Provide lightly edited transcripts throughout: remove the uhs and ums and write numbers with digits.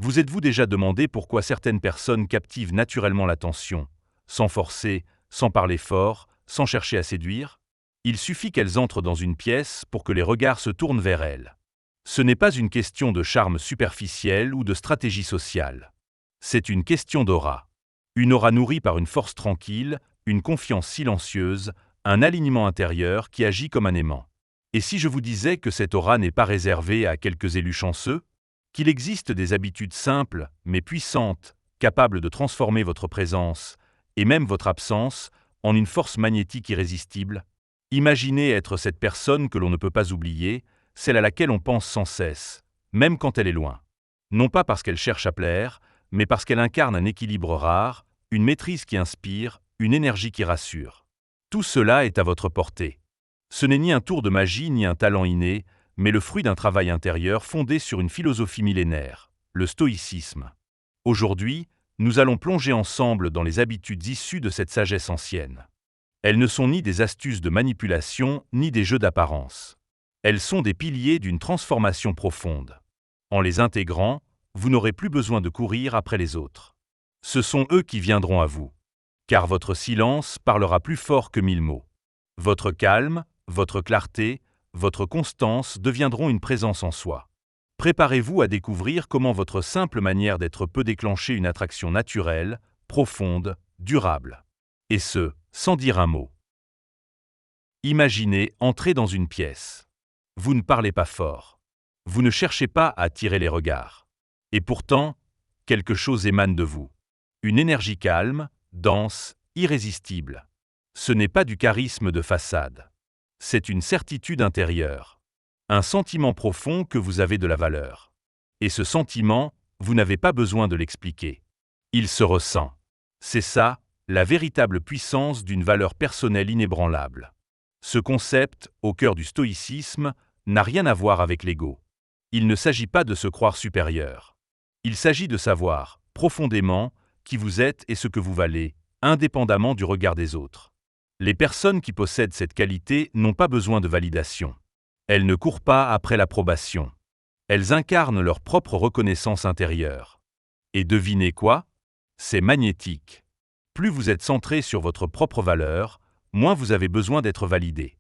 Vous êtes-vous déjà demandé pourquoi certaines personnes captivent naturellement l'attention, sans forcer, sans parler fort, sans chercher à séduire? Il suffit qu'elles entrent dans une pièce pour que les regards se tournent vers elles. Ce n'est pas une question de charme superficiel ou de stratégie sociale. C'est une question d'aura. Une aura nourrie par une force tranquille, une confiance silencieuse, un alignement intérieur qui agit comme un aimant. Et si je vous disais que cette aura n'est pas réservée à quelques élus chanceux? Qu'il existe des habitudes simples, mais puissantes, capables de transformer votre présence, et même votre absence, en une force magnétique irrésistible? Imaginez être cette personne que l'on ne peut pas oublier, celle à laquelle on pense sans cesse, même quand elle est loin. Non pas parce qu'elle cherche à plaire, mais parce qu'elle incarne un équilibre rare, une maîtrise qui inspire, une énergie qui rassure. Tout cela est à votre portée. Ce n'est ni un tour de magie ni un talent inné, mais le fruit d'un travail intérieur fondé sur une philosophie millénaire, le stoïcisme. Aujourd'hui, nous allons plonger ensemble dans les habitudes issues de cette sagesse ancienne. Elles ne sont ni des astuces de manipulation, ni des jeux d'apparence. Elles sont des piliers d'une transformation profonde. En les intégrant, vous n'aurez plus besoin de courir après les autres. Ce sont eux qui viendront à vous. Car votre silence parlera plus fort que 1000 mots. Votre calme, votre clarté, votre constance deviendront une présence en soi. Préparez-vous à découvrir comment votre simple manière d'être peut déclencher une attraction naturelle, profonde, durable. Et ce, sans dire un mot. Imaginez entrer dans une pièce. Vous ne parlez pas fort. Vous ne cherchez pas à attirer les regards. Et pourtant, quelque chose émane de vous. Une énergie calme, dense, irrésistible. Ce n'est pas du charisme de façade. C'est une certitude intérieure. Un sentiment profond que vous avez de la valeur. Et ce sentiment, vous n'avez pas besoin de l'expliquer. Il se ressent. C'est ça, la véritable puissance d'une valeur personnelle inébranlable. Ce concept, au cœur du stoïcisme, n'a rien à voir avec l'ego. Il ne s'agit pas de se croire supérieur. Il s'agit de savoir, profondément, qui vous êtes et ce que vous valez, indépendamment du regard des autres. Les personnes qui possèdent cette qualité n'ont pas besoin de validation. Elles ne courent pas après l'approbation. Elles incarnent leur propre reconnaissance intérieure. Et devinez quoi? C'est magnétique. Plus vous êtes centré sur votre propre valeur, moins vous avez besoin d'être validé.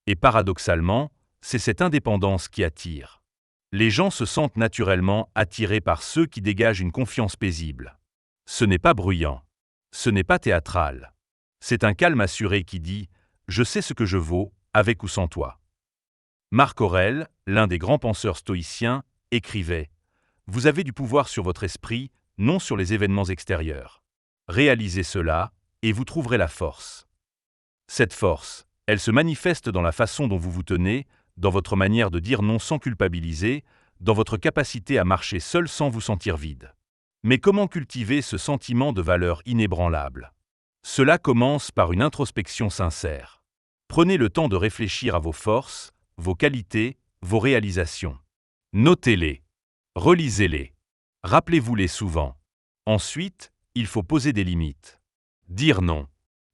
Et paradoxalement, c'est cette indépendance qui attire. Les gens se sentent naturellement attirés par ceux qui dégagent une confiance paisible. Ce n'est pas bruyant. Ce n'est pas théâtral. C'est un calme assuré qui dit « Je sais ce que je vaux, avec ou sans toi ». Marc Aurèle, l'un des grands penseurs stoïciens, écrivait « Vous avez du pouvoir sur votre esprit, non sur les événements extérieurs. Réalisez cela, et vous trouverez la force. » Cette force, elle se manifeste dans la façon dont vous vous tenez, dans votre manière de dire non sans culpabiliser, dans votre capacité à marcher seul sans vous sentir vide. Mais comment cultiver ce sentiment de valeur inébranlable? Cela commence par une introspection sincère. Prenez le temps de réfléchir à vos forces, vos qualités, vos réalisations. Notez-les. Relisez-les. Rappelez-vous-les souvent. Ensuite, il faut poser des limites. Dire non.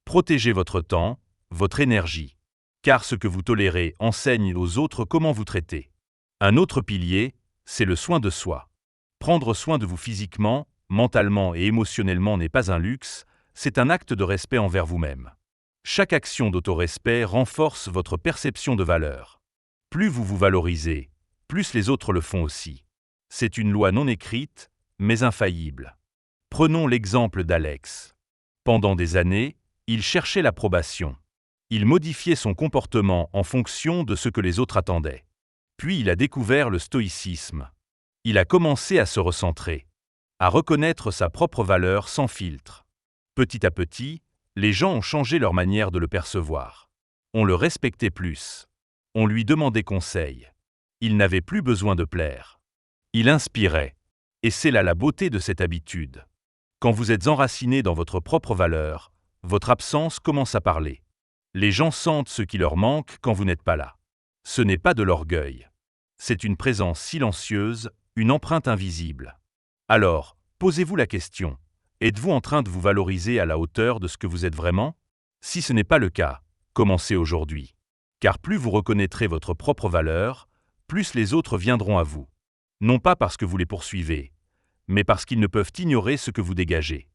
Protégez votre temps, votre énergie. Car ce que vous tolérez enseigne aux autres comment vous traiter. Un autre pilier, c'est le soin de soi. Prendre soin de vous physiquement, mentalement et émotionnellement n'est pas un luxe, c'est un acte de respect envers vous-même. Chaque action d'autorespect renforce votre perception de valeur. Plus vous vous valorisez, plus les autres le font aussi. C'est une loi non écrite, mais infaillible. Prenons l'exemple d'Alex. Pendant des années, il cherchait l'approbation. Il modifiait son comportement en fonction de ce que les autres attendaient. Puis il a découvert le stoïcisme. Il a commencé à se recentrer, à reconnaître sa propre valeur sans filtre. Petit à petit, les gens ont changé leur manière de le percevoir. On le respectait plus. On lui demandait conseil. Il n'avait plus besoin de plaire. Il inspirait. Et c'est là la beauté de cette habitude. Quand vous êtes enraciné dans votre propre valeur, votre absence commence à parler. Les gens sentent ce qui leur manque quand vous n'êtes pas là. Ce n'est pas de l'orgueil. C'est une présence silencieuse, une empreinte invisible. Alors, posez-vous la question. Êtes-vous en train de vous valoriser à la hauteur de ce que vous êtes vraiment? Si ce n'est pas le cas, commencez aujourd'hui. Car plus vous reconnaîtrez votre propre valeur, plus les autres viendront à vous. Non pas parce que vous les poursuivez, mais parce qu'ils ne peuvent ignorer ce que vous dégagez.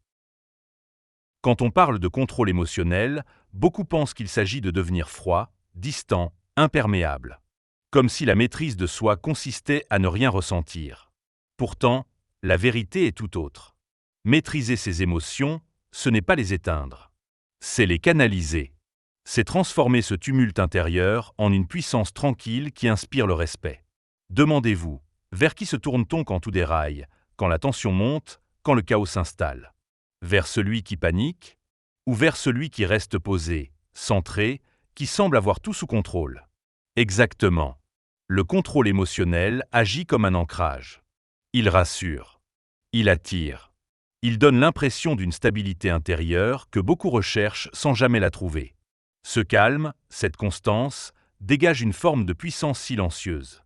Quand on parle de contrôle émotionnel, beaucoup pensent qu'il s'agit de devenir froid, distant, imperméable. Comme si la maîtrise de soi consistait à ne rien ressentir. Pourtant, la vérité est tout autre. Maîtriser ses émotions, ce n'est pas les éteindre. C'est les canaliser. C'est transformer ce tumulte intérieur en une puissance tranquille qui inspire le respect. Demandez-vous, vers qui se tourne-t-on quand tout déraille, quand la tension monte, quand le chaos s'installe? Vers celui qui panique ou vers celui qui reste posé, centré, qui semble avoir tout sous contrôle? Exactement. Le contrôle émotionnel agit comme un ancrage. Il rassure. Il attire. Il donne l'impression d'une stabilité intérieure que beaucoup recherchent sans jamais la trouver. Ce calme, cette constance, dégage une forme de puissance silencieuse.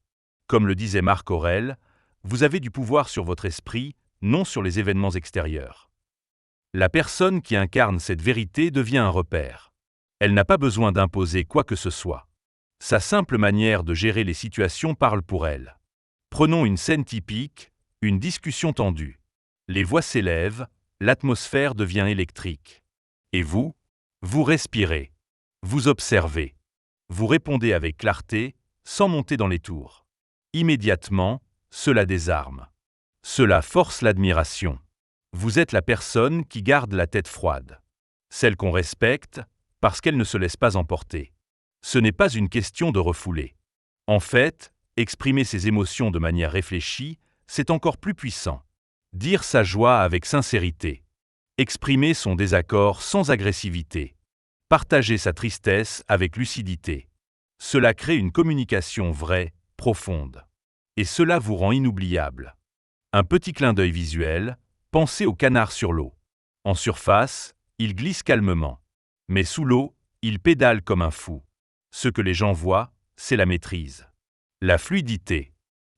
Comme le disait Marc Aurèle, vous avez du pouvoir sur votre esprit, non sur les événements extérieurs. La personne qui incarne cette vérité devient un repère. Elle n'a pas besoin d'imposer quoi que ce soit. Sa simple manière de gérer les situations parle pour elle. Prenons une scène typique, une discussion tendue. Les voix s'élèvent, l'atmosphère devient électrique. Et vous respirez. Vous observez. Vous répondez avec clarté, sans monter dans les tours. Immédiatement, cela désarme. Cela force l'admiration. Vous êtes la personne qui garde la tête froide. Celle qu'on respecte, parce qu'elle ne se laisse pas emporter. Ce n'est pas une question de refouler. En fait, exprimer ses émotions de manière réfléchie, c'est encore plus puissant. Dire sa joie avec sincérité. Exprimer son désaccord sans agressivité. Partager sa tristesse avec lucidité. Cela crée une communication vraie, profonde. Et cela vous rend inoubliable. Un petit clin d'œil visuel, pensez au canard sur l'eau. En surface, il glisse calmement. Mais sous l'eau, il pédale comme un fou. Ce que les gens voient, c'est la maîtrise. La fluidité,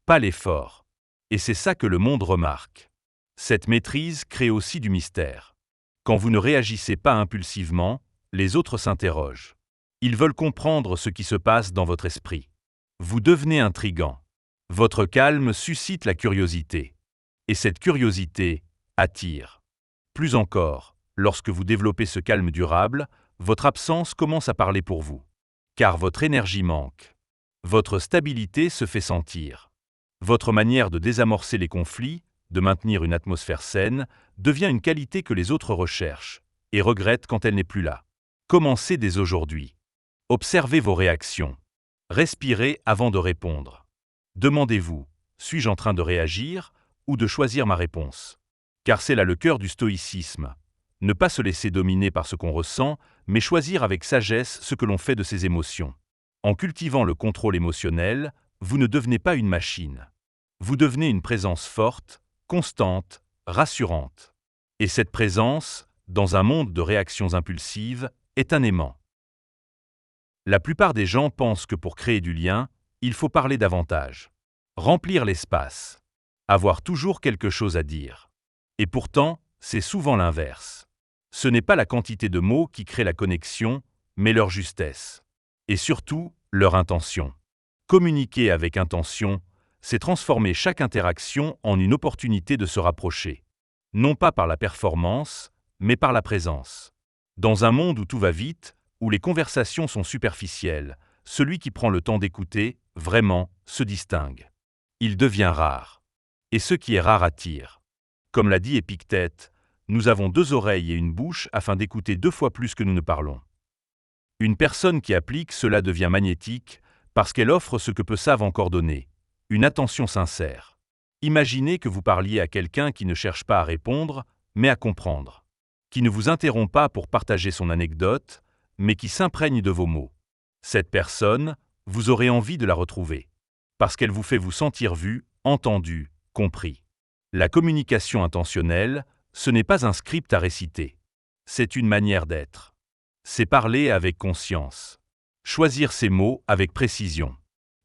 pas l'effort. Et c'est ça que le monde remarque. Cette maîtrise crée aussi du mystère. Quand vous ne réagissez pas impulsivement, les autres s'interrogent. Ils veulent comprendre ce qui se passe dans votre esprit. Vous devenez intrigant. Votre calme suscite la curiosité. Et cette curiosité attire. Plus encore, lorsque vous développez ce calme durable, votre absence commence à parler pour vous. Car votre énergie manque. Votre stabilité se fait sentir. Votre manière de désamorcer les conflits, de maintenir une atmosphère saine, devient une qualité que les autres recherchent et regrettent quand elle n'est plus là. Commencez dès aujourd'hui. Observez vos réactions. Respirez avant de répondre. Demandez-vous, suis-je en train de réagir ou de choisir ma réponse? Car c'est là le cœur du stoïcisme. Ne pas se laisser dominer par ce qu'on ressent, mais choisir avec sagesse ce que l'on fait de ses émotions. En cultivant le contrôle émotionnel, vous ne devenez pas une machine. Vous devenez une présence forte, constante, rassurante. Et cette présence, dans un monde de réactions impulsives, est un aimant. La plupart des gens pensent que pour créer du lien, il faut parler davantage. Remplir l'espace. Avoir toujours quelque chose à dire. Et pourtant, c'est souvent l'inverse. Ce n'est pas la quantité de mots qui crée la connexion, mais leur justesse. Et surtout, leur intention. Communiquer avec intention, c'est transformer chaque interaction en une opportunité de se rapprocher. Non pas par la performance, mais par la présence. Dans un monde où tout va vite, où les conversations sont superficielles, celui qui prend le temps d'écouter, vraiment, se distingue. Il devient rare. Et ce qui est rare attire. Comme l'a dit Épictète, nous avons 2 oreilles et une bouche afin d'écouter 2 fois plus que nous ne parlons. Une personne qui applique cela devient magnétique parce qu'elle offre ce que peu savent encore donner, une attention sincère. Imaginez que vous parliez à quelqu'un qui ne cherche pas à répondre, mais à comprendre. Qui ne vous interrompt pas pour partager son anecdote, mais qui s'imprègne de vos mots. Cette personne, vous aurez envie de la retrouver. Parce qu'elle vous fait vous sentir vu, entendu, compris. La communication intentionnelle, ce n'est pas un script à réciter. C'est une manière d'être. C'est parler avec conscience. Choisir ses mots avec précision.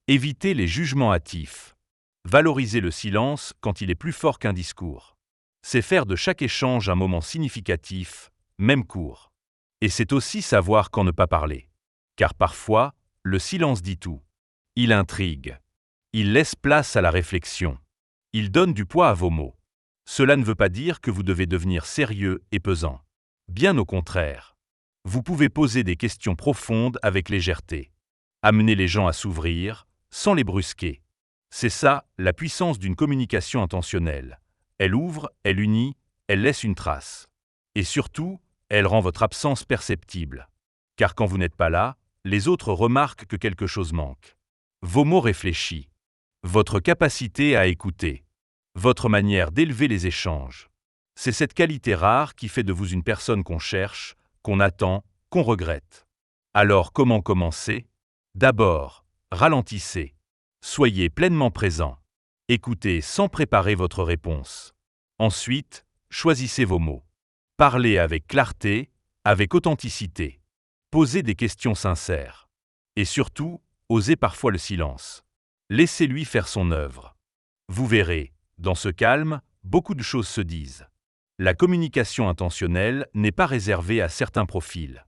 Éviter les jugements hâtifs. Valoriser le silence quand il est plus fort qu'un discours. C'est faire de chaque échange un moment significatif, même court. Et c'est aussi savoir quand ne pas parler. Car parfois, le silence dit tout. Il intrigue. Il laisse place à la réflexion. Il donne du poids à vos mots. Cela ne veut pas dire que vous devez devenir sérieux et pesant. Bien au contraire. Vous pouvez poser des questions profondes avec légèreté. Amener les gens à s'ouvrir, sans les brusquer. C'est ça, la puissance d'une communication intentionnelle. Elle ouvre, elle unit, elle laisse une trace. Et surtout, elle rend votre absence perceptible. Car quand vous n'êtes pas là, les autres remarquent que quelque chose manque. Vos mots réfléchis. Votre capacité à écouter. Votre manière d'élever les échanges. C'est cette qualité rare qui fait de vous une personne qu'on cherche, qu'on attend, qu'on regrette. Alors comment commencer ? D'abord, ralentissez. Soyez pleinement présent. Écoutez sans préparer votre réponse. Ensuite, choisissez vos mots. Parlez avec clarté, avec authenticité. Posez des questions sincères. Et surtout, osez parfois le silence. Laissez-lui faire son œuvre. Vous verrez, dans ce calme, beaucoup de choses se disent. La communication intentionnelle n'est pas réservée à certains profils.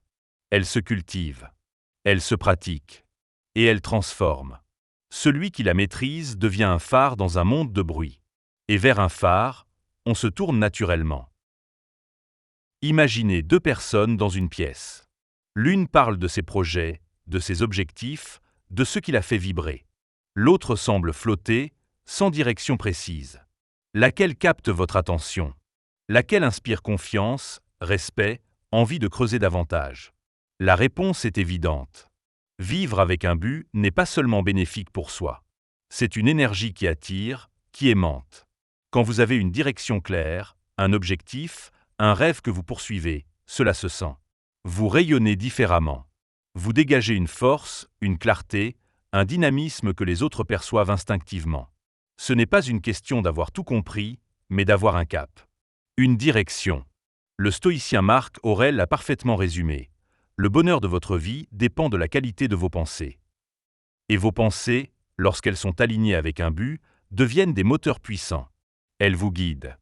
Elle se cultive. Elle se pratique. Et elle transforme. Celui qui la maîtrise devient un phare dans un monde de bruit. Et vers un phare, on se tourne naturellement. Imaginez deux personnes dans une pièce. L'une parle de ses projets, de ses objectifs, de ce qui la fait vibrer. L'autre semble flotter, sans direction précise. Laquelle capte votre attention? Laquelle inspire confiance, respect, envie de creuser davantage? La réponse est évidente. Vivre avec un but n'est pas seulement bénéfique pour soi. C'est une énergie qui attire, qui aimante. Quand vous avez une direction claire, un objectif, un rêve que vous poursuivez, cela se sent. Vous rayonnez différemment. Vous dégagez une force, une clarté, un dynamisme que les autres perçoivent instinctivement. Ce n'est pas une question d'avoir tout compris, mais d'avoir un cap. Une direction. Le stoïcien Marc Aurèle l'a parfaitement résumé. Le bonheur de votre vie dépend de la qualité de vos pensées. Et vos pensées, lorsqu'elles sont alignées avec un but, deviennent des moteurs puissants. Elles vous guident.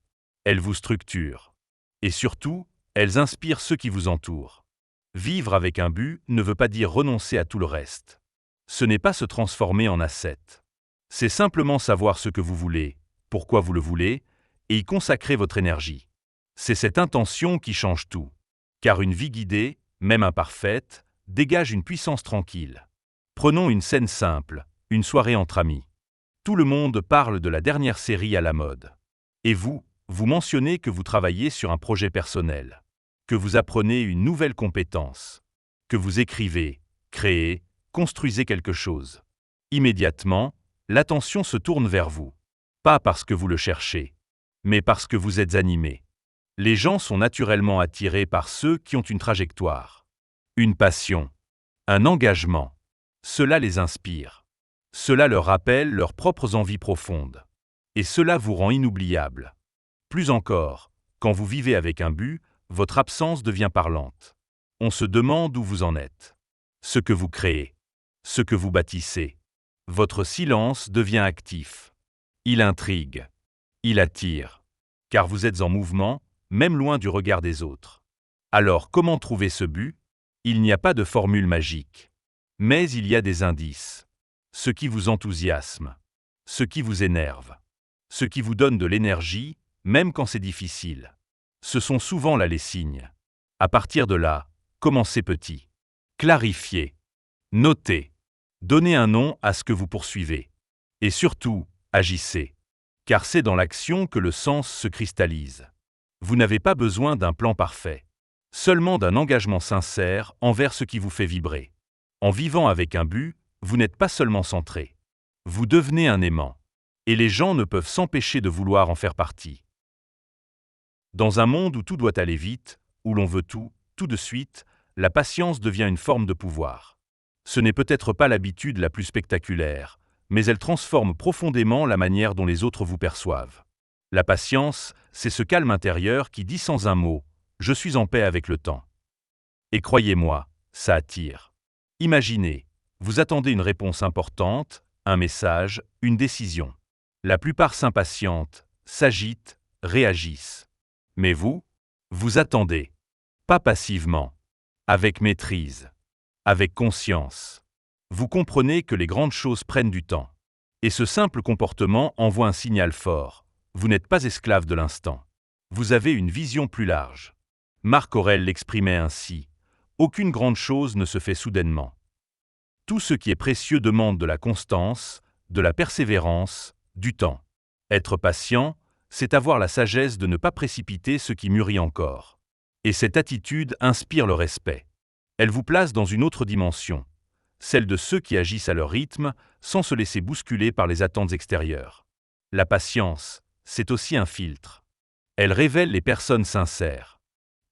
Elles vous structurent. Et surtout, elles inspirent ceux qui vous entourent. Vivre avec un but ne veut pas dire renoncer à tout le reste. Ce n'est pas se transformer en ascète. C'est simplement savoir ce que vous voulez, pourquoi vous le voulez, et y consacrer votre énergie. C'est cette intention qui change tout. Car une vie guidée, même imparfaite, dégage une puissance tranquille. Prenons une scène simple, une soirée entre amis. Tout le monde parle de la dernière série à la mode. Et vous mentionnez que vous travaillez sur un projet personnel, que vous apprenez une nouvelle compétence, que vous écrivez, créez, construisez quelque chose. Immédiatement, l'attention se tourne vers vous. Pas parce que vous le cherchez, mais parce que vous êtes animé. Les gens sont naturellement attirés par ceux qui ont une trajectoire, une passion, un engagement. Cela les inspire. Cela leur rappelle leurs propres envies profondes. Et cela vous rend inoubliable. Plus encore, quand vous vivez avec un but, votre absence devient parlante. On se demande où vous en êtes. Ce que vous créez, ce que vous bâtissez. Votre silence devient actif. Il intrigue. Il attire. Car vous êtes en mouvement, même loin du regard des autres. Alors comment trouver ce but? Il n'y a pas de formule magique. Mais il y a des indices. Ce qui vous enthousiasme. Ce qui vous énerve. Ce qui vous donne de l'énergie, même quand c'est difficile. Ce sont souvent là les signes. À partir de là, commencez petit. Clarifiez. Notez. Donnez un nom à ce que vous poursuivez. Et surtout, agissez. Car c'est dans l'action que le sens se cristallise. Vous n'avez pas besoin d'un plan parfait. Seulement d'un engagement sincère envers ce qui vous fait vibrer. En vivant avec un but, vous n'êtes pas seulement centré. Vous devenez un aimant. Et les gens ne peuvent s'empêcher de vouloir en faire partie. Dans un monde où tout doit aller vite, où l'on veut tout de suite, la patience devient une forme de pouvoir. Ce n'est peut-être pas l'habitude la plus spectaculaire, mais elle transforme profondément la manière dont les autres vous perçoivent. La patience, c'est ce calme intérieur qui dit sans un mot « Je suis en paix avec le temps ». Et croyez-moi, ça attire. Imaginez, vous attendez une réponse importante, un message, une décision. La plupart s'impatientent, s'agitent, réagissent. Mais vous attendez. Pas passivement. Avec maîtrise. Avec conscience. Vous comprenez que les grandes choses prennent du temps. Et ce simple comportement envoie un signal fort. Vous n'êtes pas esclave de l'instant. Vous avez une vision plus large. Marc Aurèle l'exprimait ainsi. Aucune grande chose ne se fait soudainement. Tout ce qui est précieux demande de la constance, de la persévérance, du temps. Être patient, c'est avoir la sagesse de ne pas précipiter ce qui mûrit encore. Et cette attitude inspire le respect. Elle vous place dans une autre dimension, celle de ceux qui agissent à leur rythme sans se laisser bousculer par les attentes extérieures. La patience, c'est aussi un filtre. Elle révèle les personnes sincères.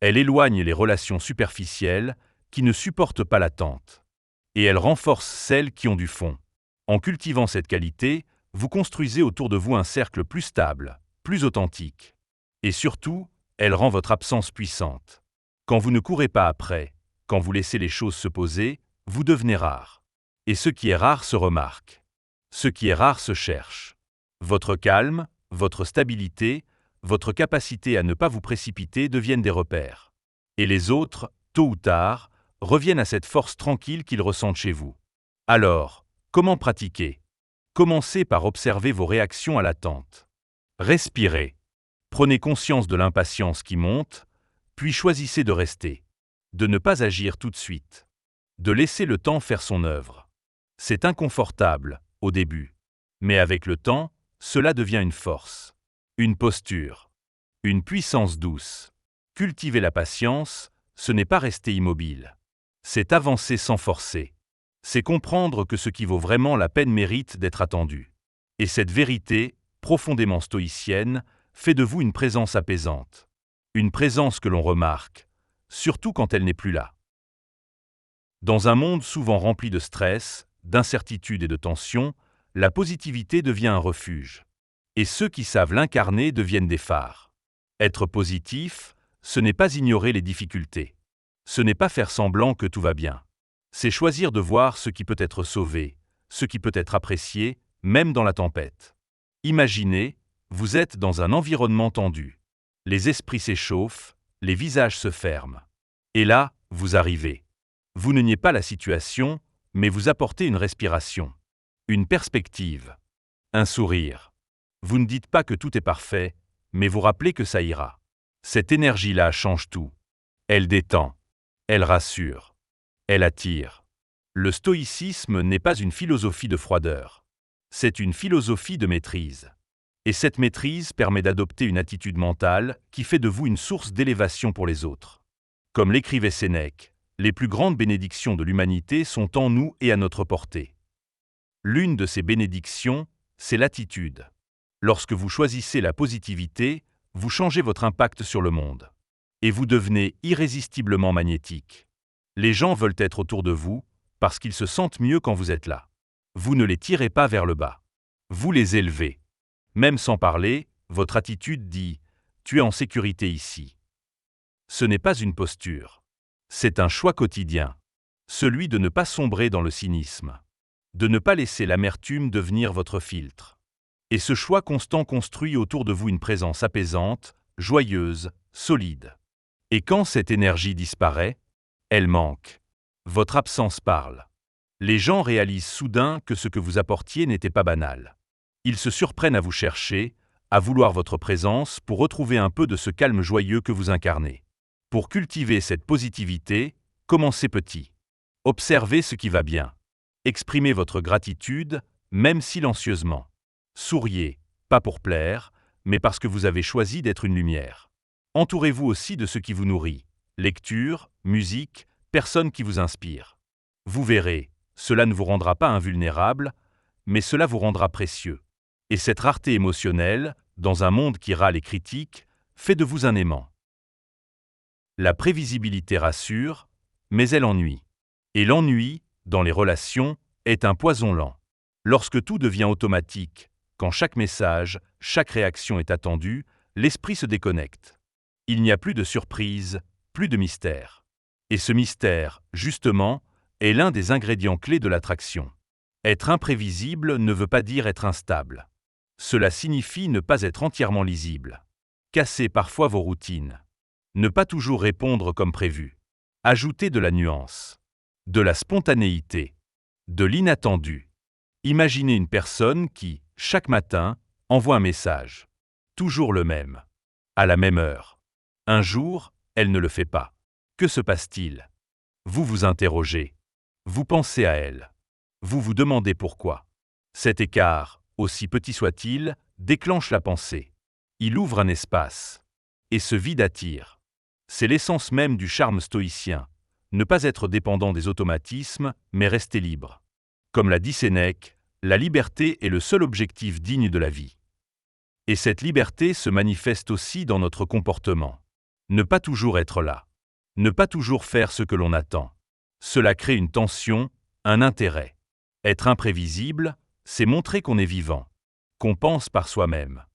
Elle éloigne les relations superficielles qui ne supportent pas l'attente. Et elle renforce celles qui ont du fond. En cultivant cette qualité, vous construisez autour de vous un cercle plus stable, plus authentique. Et surtout, elle rend votre absence puissante. Quand vous ne courez pas après, quand vous laissez les choses se poser, vous devenez rare. Et ce qui est rare se remarque. Ce qui est rare se cherche. Votre calme, votre stabilité, votre capacité à ne pas vous précipiter deviennent des repères. Et les autres, tôt ou tard, reviennent à cette force tranquille qu'ils ressentent chez vous. Alors, comment pratiquer? Commencez par observer vos réactions à l'attente. Respirez. Prenez conscience de l'impatience qui monte, puis choisissez de rester. De ne pas agir tout de suite. De laisser le temps faire son œuvre. C'est inconfortable, au début. Mais avec le temps, cela devient une force. Une posture. Une puissance douce. Cultiver la patience, ce n'est pas rester immobile. C'est avancer sans forcer. C'est comprendre que ce qui vaut vraiment la peine mérite d'être attendu. Et cette vérité, profondément stoïcienne, fait de vous une présence apaisante. Une présence que l'on remarque, surtout quand elle n'est plus là. Dans un monde souvent rempli de stress, d'incertitude et de tension, la positivité devient un refuge. Et ceux qui savent l'incarner deviennent des phares. Être positif, ce n'est pas ignorer les difficultés. Ce n'est pas faire semblant que tout va bien. C'est choisir de voir ce qui peut être sauvé, ce qui peut être apprécié, même dans la tempête. Imaginez, vous êtes dans un environnement tendu. Les esprits s'échauffent, les visages se ferment. Et là, vous arrivez. Vous ne niez pas la situation, mais vous apportez une respiration, une perspective, un sourire. Vous ne dites pas que tout est parfait, mais vous rappelez que ça ira. Cette énergie-là change tout. Elle détend. Elle rassure. Elle attire. Le stoïcisme n'est pas une philosophie de froideur. C'est une philosophie de maîtrise. Et cette maîtrise permet d'adopter une attitude mentale qui fait de vous une source d'élévation pour les autres. Comme l'écrivait Sénèque, les plus grandes bénédictions de l'humanité sont en nous et à notre portée. L'une de ces bénédictions, c'est l'attitude. Lorsque vous choisissez la positivité, vous changez votre impact sur le monde. Et vous devenez irrésistiblement magnétique. Les gens veulent être autour de vous parce qu'ils se sentent mieux quand vous êtes là. Vous ne les tirez pas vers le bas. Vous les élevez. Même sans parler, votre attitude dit « Tu es en sécurité ici ». Ce n'est pas une posture. C'est un choix quotidien. Celui de ne pas sombrer dans le cynisme. De ne pas laisser l'amertume devenir votre filtre. Et ce choix constant construit autour de vous une présence apaisante, joyeuse, solide. Et quand cette énergie disparaît, elle manque. Votre absence parle. Les gens réalisent soudain que ce que vous apportiez n'était pas banal. Ils se surprennent à vous chercher, à vouloir votre présence pour retrouver un peu de ce calme joyeux que vous incarnez. Pour cultiver cette positivité, commencez petit. Observez ce qui va bien. Exprimez votre gratitude, même silencieusement. Souriez, pas pour plaire, mais parce que vous avez choisi d'être une lumière. Entourez-vous aussi de ce qui vous nourrit. Lecture, musique, personnes qui vous inspirent. Vous verrez, cela ne vous rendra pas invulnérable, mais cela vous rendra précieux. Et cette rareté émotionnelle, dans un monde qui râle et critique, fait de vous un aimant. La prévisibilité rassure, mais elle ennuie. Et l'ennui, dans les relations, est un poison lent. Lorsque tout devient automatique, quand chaque message, chaque réaction est attendue, l'esprit se déconnecte. Il n'y a plus de surprise, plus de mystère. Et ce mystère, justement, est l'un des ingrédients clés de l'attraction. Être imprévisible ne veut pas dire être instable. Cela signifie ne pas être entièrement lisible. Casser parfois vos routines. Ne pas toujours répondre comme prévu. Ajouter de la nuance, de la spontanéité, de l'inattendu. Imaginez une personne qui, chaque matin, envoie un message. Toujours le même. À la même heure. Un jour, elle ne le fait pas. Que se passe-t-il? Vous vous interrogez. Vous pensez à elle. Vous vous demandez pourquoi. Cet écart, aussi petit soit-il, déclenche la pensée. Il ouvre un espace. Et ce vide attire. C'est l'essence même du charme stoïcien. Ne pas être dépendant des automatismes, mais rester libre. Comme l'a dit Sénèque, la liberté est le seul objectif digne de la vie. Et cette liberté se manifeste aussi dans notre comportement. Ne pas toujours être là. Ne pas toujours faire ce que l'on attend. Cela crée une tension, un intérêt. Être imprévisible, c'est montrer qu'on est vivant, qu'on pense par soi-même,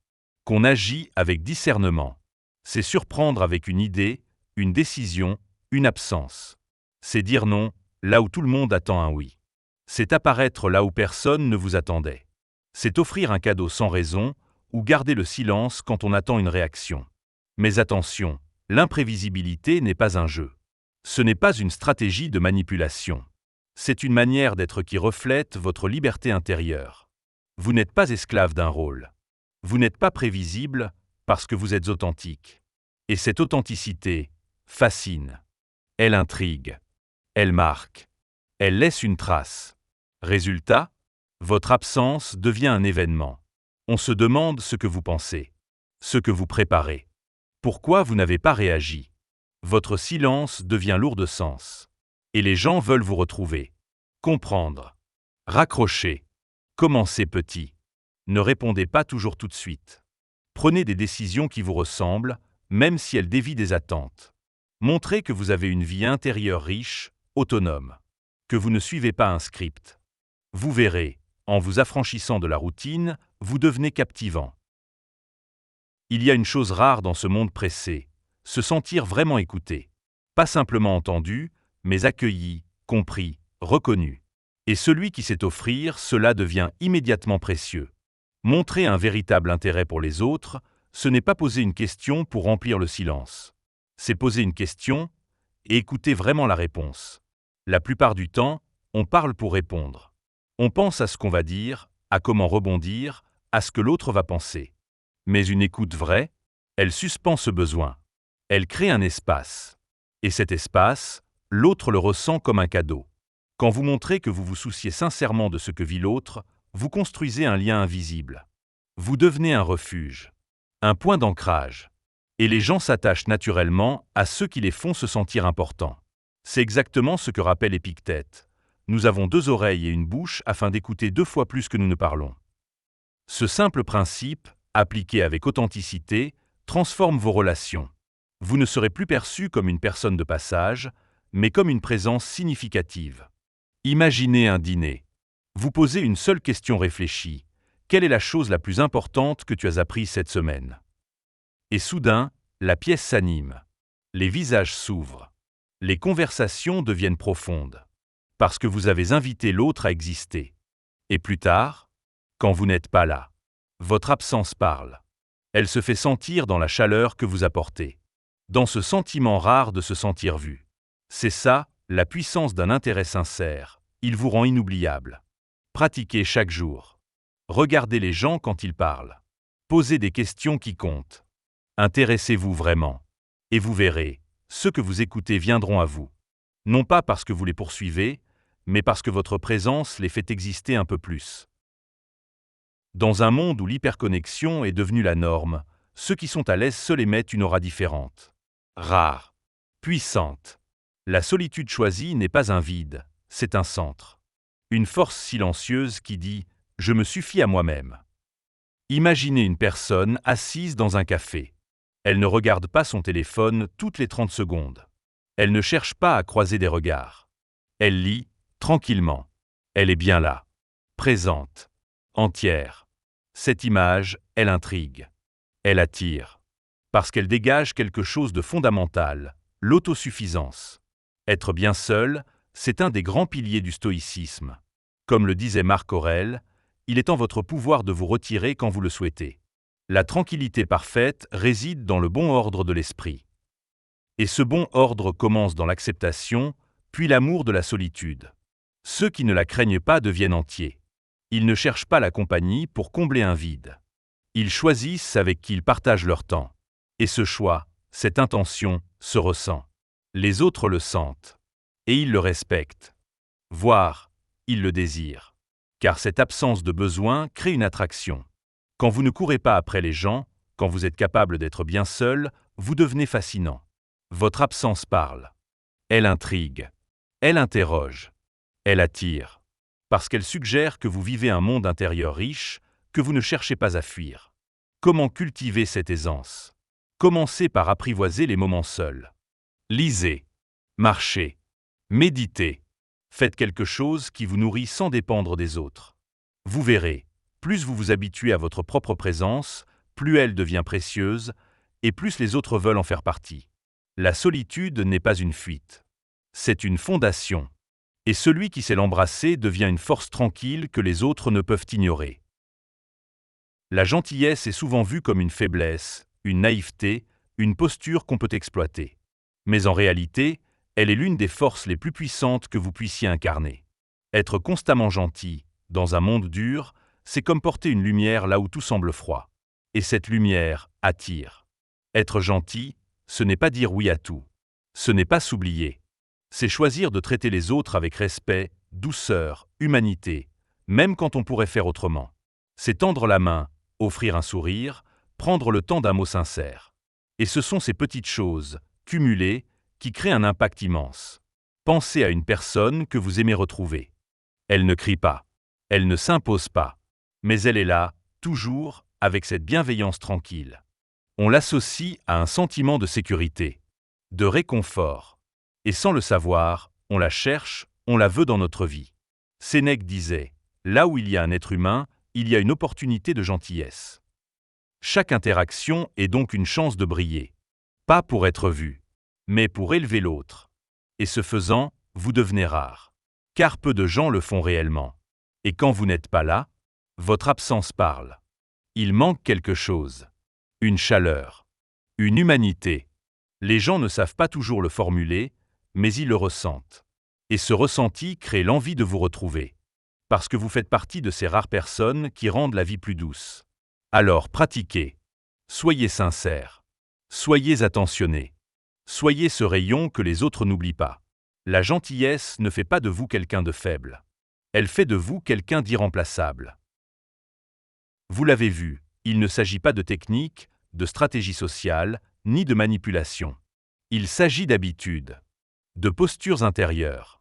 qu'on agit avec discernement. C'est surprendre avec une idée, une décision, une absence. C'est dire non là où tout le monde attend un oui. C'est apparaître là où personne ne vous attendait. C'est offrir un cadeau sans raison ou garder le silence quand on attend une réaction. Mais attention, l'imprévisibilité n'est pas un jeu. Ce n'est pas une stratégie de manipulation. C'est une manière d'être qui reflète votre liberté intérieure. Vous n'êtes pas esclave d'un rôle. Vous n'êtes pas prévisible parce que vous êtes authentique. Et cette authenticité fascine. Elle intrigue. Elle marque. Elle laisse une trace. Résultat, votre absence devient un événement. On se demande ce que vous pensez, ce que vous préparez. Pourquoi vous n'avez pas réagi? Votre silence devient lourd de sens. Et les gens veulent vous retrouver. Comprendre. Raccrocher. Commencez petit. Ne répondez pas toujours tout de suite. Prenez des décisions qui vous ressemblent, même si elles dévient des attentes. Montrez que vous avez une vie intérieure riche, autonome. Que vous ne suivez pas un script. Vous verrez, en vous affranchissant de la routine, vous devenez captivant. Il y a une chose rare dans ce monde pressé, se sentir vraiment écouté. Pas simplement entendu, mais accueilli, compris, reconnu. Et celui qui sait offrir, cela devient immédiatement précieux. Montrer un véritable intérêt pour les autres, ce n'est pas poser une question pour remplir le silence. C'est poser une question et écouter vraiment la réponse. La plupart du temps, on parle pour répondre. On pense à ce qu'on va dire, à comment rebondir, à ce que l'autre va penser. Mais une écoute vraie, elle suspend ce besoin. Elle crée un espace. Et cet espace, l'autre le ressent comme un cadeau. Quand vous montrez que vous vous souciez sincèrement de ce que vit l'autre, vous construisez un lien invisible. Vous devenez un refuge, un point d'ancrage. Et les gens s'attachent naturellement à ceux qui les font se sentir importants. C'est exactement ce que rappelle Épictète. Nous avons 2 oreilles et une bouche afin d'écouter 2 fois plus que nous ne parlons. Ce simple principe, appliqué avec authenticité, transforme vos relations. Vous ne serez plus perçu comme une personne de passage, mais comme une présence significative. Imaginez un dîner. Vous posez une seule question réfléchie. Quelle est la chose la plus importante que tu as apprise cette semaine? Et soudain, la pièce s'anime. Les visages s'ouvrent. Les conversations deviennent profondes. Parce que vous avez invité l'autre à exister. Et plus tard, quand vous n'êtes pas là, votre absence parle. Elle se fait sentir dans la chaleur que vous apportez. Dans ce sentiment rare de se sentir vu. C'est ça, la puissance d'un intérêt sincère. Il vous rend inoubliable. Pratiquez chaque jour. Regardez les gens quand ils parlent. Posez des questions qui comptent. Intéressez-vous vraiment. Et vous verrez, ceux que vous écoutez viendront à vous. Non pas parce que vous les poursuivez, mais parce que votre présence les fait exister un peu plus. Dans un monde où l'hyperconnexion est devenue la norme, ceux qui sont à l'aise seuls émettent une aura différente. Rare. Puissante. La solitude choisie n'est pas un vide, c'est un centre. Une force silencieuse qui dit « Je me suffis à moi-même ». Imaginez une personne assise dans un café. Elle ne regarde pas son téléphone toutes les 30 secondes. Elle ne cherche pas à croiser des regards. Elle lit, tranquillement. Elle est bien là. Présente. Entière. Cette image, elle intrigue. Elle attire. Parce qu'elle dégage quelque chose de fondamental, l'autosuffisance. Être bien seul, c'est un des grands piliers du stoïcisme. Comme le disait Marc Aurèle, il est en votre pouvoir de vous retirer quand vous le souhaitez. La tranquillité parfaite réside dans le bon ordre de l'esprit. Et ce bon ordre commence dans l'acceptation, puis l'amour de la solitude. Ceux qui ne la craignent pas deviennent entiers. Ils ne cherchent pas la compagnie pour combler un vide. Ils choisissent avec qui ils partagent leur temps. Et ce choix, cette intention, se ressent. Les autres le sentent. Et ils le respectent. Voire, ils le désirent. Car cette absence de besoin crée une attraction. Quand vous ne courez pas après les gens, quand vous êtes capable d'être bien seul, vous devenez fascinant. Votre absence parle. Elle intrigue. Elle interroge. Elle attire. Parce qu'elle suggère que vous vivez un monde intérieur riche, que vous ne cherchez pas à fuir. Comment cultiver cette aisance? Commencez par apprivoiser les moments seuls. Lisez. Marchez. Méditez. Faites quelque chose qui vous nourrit sans dépendre des autres. Vous verrez, plus vous vous habituez à votre propre présence, plus elle devient précieuse, et plus les autres veulent en faire partie. La solitude n'est pas une fuite. C'est une fondation. Et celui qui sait l'embrasser devient une force tranquille que les autres ne peuvent ignorer. La gentillesse est souvent vue comme une faiblesse, une naïveté, une posture qu'on peut exploiter. Mais en réalité, elle est l'une des forces les plus puissantes que vous puissiez incarner. Être constamment gentil, dans un monde dur, c'est comme porter une lumière là où tout semble froid. Et cette lumière attire. Être gentil, ce n'est pas dire oui à tout. Ce n'est pas s'oublier. C'est choisir de traiter les autres avec respect, douceur, humanité, même quand on pourrait faire autrement. C'est tendre la main, offrir un sourire, prendre le temps d'un mot sincère. Et ce sont ces petites choses, cumulées, qui créent un impact immense. Pensez à une personne que vous aimez retrouver. Elle ne crie pas. Elle ne s'impose pas. Mais elle est là, toujours, avec cette bienveillance tranquille. On l'associe à un sentiment de sécurité, de réconfort. Et sans le savoir, on la cherche, on la veut dans notre vie. Sénèque disait « Là où il y a un être humain, il y a une opportunité de gentillesse ». Chaque interaction est donc une chance de briller. Pas pour être vu, mais pour élever l'autre. Et ce faisant, vous devenez rare. Car peu de gens le font réellement. Et quand vous n'êtes pas là, votre absence parle. Il manque quelque chose. Une chaleur. Une humanité. Les gens ne savent pas toujours le formuler, mais ils le ressentent. Et ce ressenti crée l'envie de vous retrouver. Parce que vous faites partie de ces rares personnes qui rendent la vie plus douce. Alors pratiquez. Soyez sincères. Soyez attentionnés. Soyez ce rayon que les autres n'oublient pas. La gentillesse ne fait pas de vous quelqu'un de faible. Elle fait de vous quelqu'un d'irremplaçable. Vous l'avez vu, il ne s'agit pas de technique, de stratégie sociale, ni de manipulation. Il s'agit d'habitudes, de postures intérieures,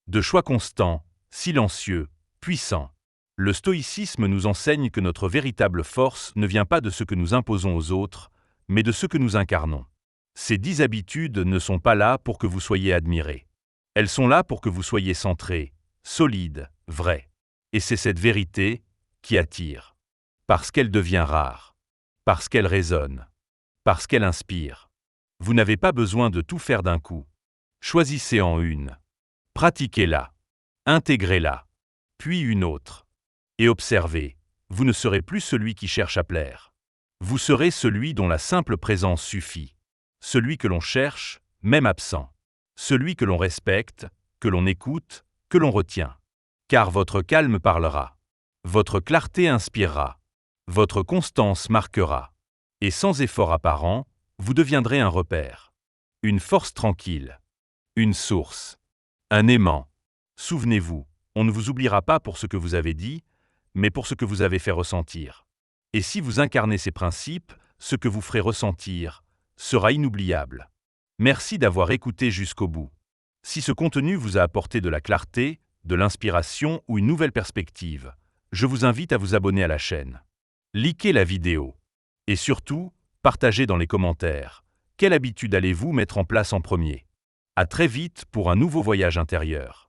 de choix constants, silencieux, puissants. Le stoïcisme nous enseigne que notre véritable force ne vient pas de ce que nous imposons aux autres, mais de ce que nous incarnons. Ces 10 habitudes ne sont pas là pour que vous soyez admirés. Elles sont là pour que vous soyez centrés, solides, vrais. Et c'est cette vérité qui attire. Parce qu'elle devient rare. Parce qu'elle résonne. Parce qu'elle inspire. Vous n'avez pas besoin de tout faire d'un coup. Choisissez en une. Pratiquez-la. Intégrez-la. Puis une autre. Et observez, vous ne serez plus celui qui cherche à plaire. Vous serez celui dont la simple présence suffit. Celui que l'on cherche, même absent. Celui que l'on respecte, que l'on écoute, que l'on retient. Car votre calme parlera. Votre clarté inspirera. Votre constance marquera. Et sans effort apparent, vous deviendrez un repère. Une force tranquille. Une source. Un aimant. Souvenez-vous, on ne vous oubliera pas pour ce que vous avez dit, mais pour ce que vous avez fait ressentir. Et si vous incarnez ces principes, ce que vous ferez ressentir sera inoubliable. Merci d'avoir écouté jusqu'au bout. Si ce contenu vous a apporté de la clarté, de l'inspiration ou une nouvelle perspective, je vous invite à vous abonner à la chaîne. Likez la vidéo. Et surtout, partagez dans les commentaires. Quelle habitude allez-vous mettre en place en premier? À très vite pour un nouveau voyage intérieur.